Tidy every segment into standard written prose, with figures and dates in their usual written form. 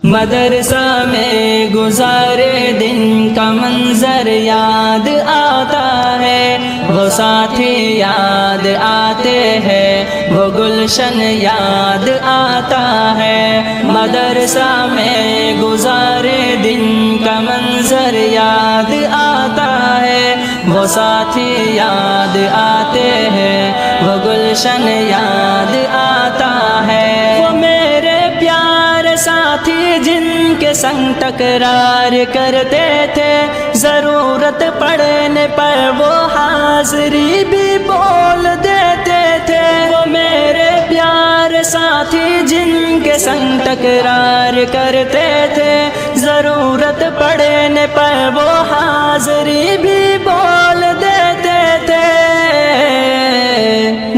مدرسہ میں گزارے دن کا منظر یاد آتا ہے، وہ ساتھی یاد آتے ہیں، وہ گلشن یاد آتا ہے۔ مدرسہ میں گزارے دن کا منظر یاد آتا ہے، وہ ساتھی یاد آتے ہیں، وہ گلشن یاد آتا ہے۔ وہ میرے پیارے ساتھی جن کے سنگ تکرار کرتے تھے، ضرورت پڑنے پر وہ حاضری بھی بول دیتے تھے۔ وہ میرے پیارے ساتھی جن کے سنگ تکرار کرتے تھے، ضرورت پڑنے پر وہ حاضری بھی بول دیتے تھے۔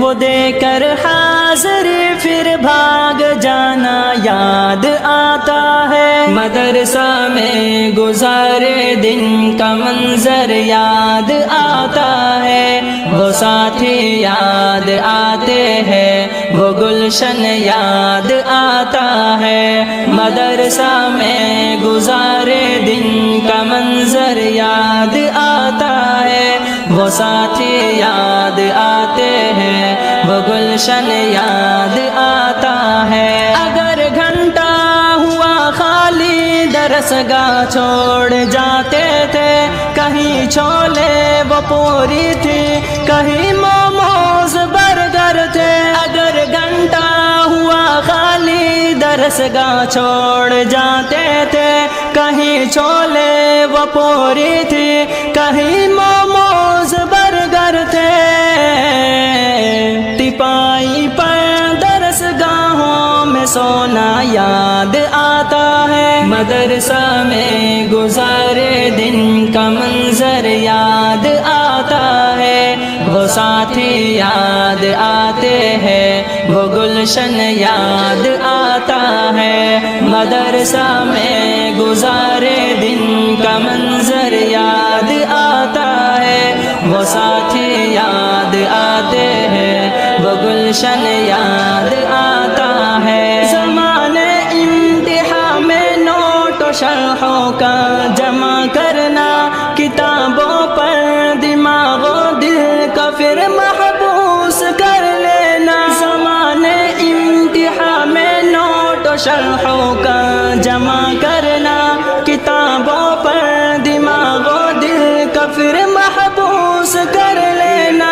وہ دے کر حاضری پھر بھاگ جانا یاد آتا ہے۔ مدرسہ میں گزارے دن کا منظر یاد آتا ہے، وہ ساتھی یاد آتے ہیں، وہ گلشن یاد آتا ہے۔ مدرسہ میں گزارے دن کا منظر یاد آتا ہے، وہ ساتھی یاد آتے ہیں، وہ گلشن یاد آتا ہے۔ اگر گھنٹہ ہوا خالی درس گاہ چھوڑ جاتے تھے، کہیں چھولے وہ پوری تھی، کہیں موموز برگر تھے۔ اگر گھنٹہ ہوا خالی درس گاہ چھوڑ جاتے تھے، کہیں چھولے وہ پوری تھی، کہیں موموز برگر تھے۔ ٹپائی پر درس گاہوں میں سونا یاد آتا ہے۔ مدرسہ میں گزارے دن کا منظر یاد آتا ہے، وہ ساتھی یاد آتے ہیں، وہ گلشن یاد آتا ہے۔ مدرسہ میں گزارے دن کا منظر یاد آتا ہے، وہ ساتھی یاد آتے ہیں، وہ گلشن یاد آتا ہے۔ زمانے امتحان میں نوٹ و شرحوں کا جمع کرنا، کتابوں پر دماغ و دل کا پھر محبوس کر لینا۔ زمانے امتحان میں نوٹ و شرحوں کا جمع کرنا، کتابوں پر دماغ و دل کا پھر محبوس کر لینا۔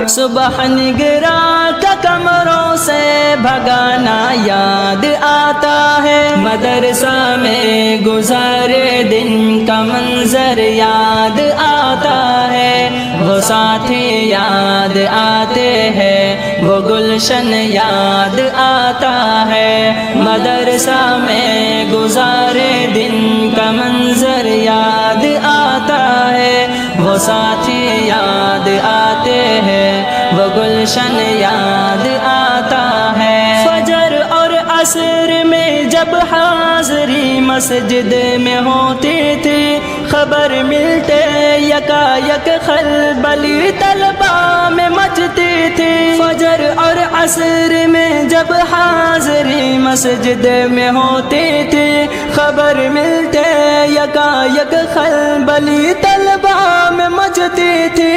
صبح نگراں کا کمروں سے بھگانا یاد آتا ہے۔ مدرسہ میں گزارے دن کا منظر یاد آتا ہے، وہ ساتھی یاد آتے ہیں، وہ گلشن یاد آتا ہے۔ مدرسہ میں گزارے دن کا منظر یاد آتا ہے، وہ ساتھی یاد آتے ہیں، وہ گلشن یاد آتا ہے۔ فجر اور عصر میں جب حاضری مسجد میں ہوتی تھی، خبر ملتے یکا یک خلبلی طلبہ میں مچتی تھی۔ فجر اور عصر میں جب حاضری مسجد میں ہوتی تھی، خبر ملتے یکا یک خلبلی طلبہ میں مچتی تھی۔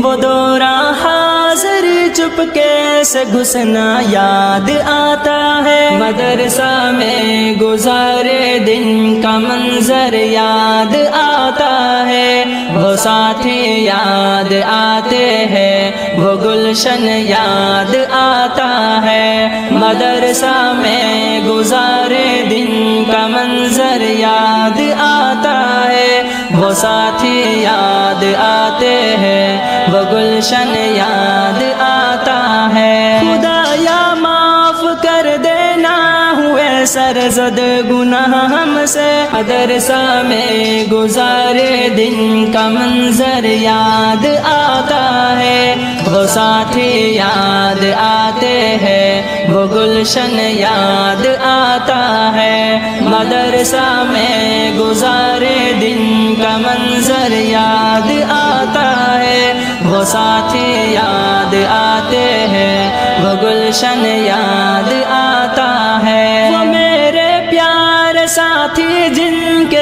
وہ دوران حاضری چپکے سے گھسنا یاد آتا ہے۔ مدرسہ میں گزارے دن کا منظر یاد آتا ہے، وہ ساتھی یاد آتے ہیں، وہ گلشن یاد آتا ہے۔ مدرسہ میں گزارے دن کا منظر یاد آتا ہے، وہ ساتھی یاد آتے ہیں، وہ گلشن یاد آتا ہے۔ خدایا معاف کر دینا ہوئے سرزد گناہ ہم سے، مدرسہ میں گزارے دن کا منظر یاد آتا ہے، وہ ساتھی یاد آتے ہیں، وہ گلشن یاد آتا ہے۔ مدرسہ میں گزارے دن کا منظر یاد آتا ہے، وہ ساتھی یاد آتے ہیں، وہ گلشن یاد آتا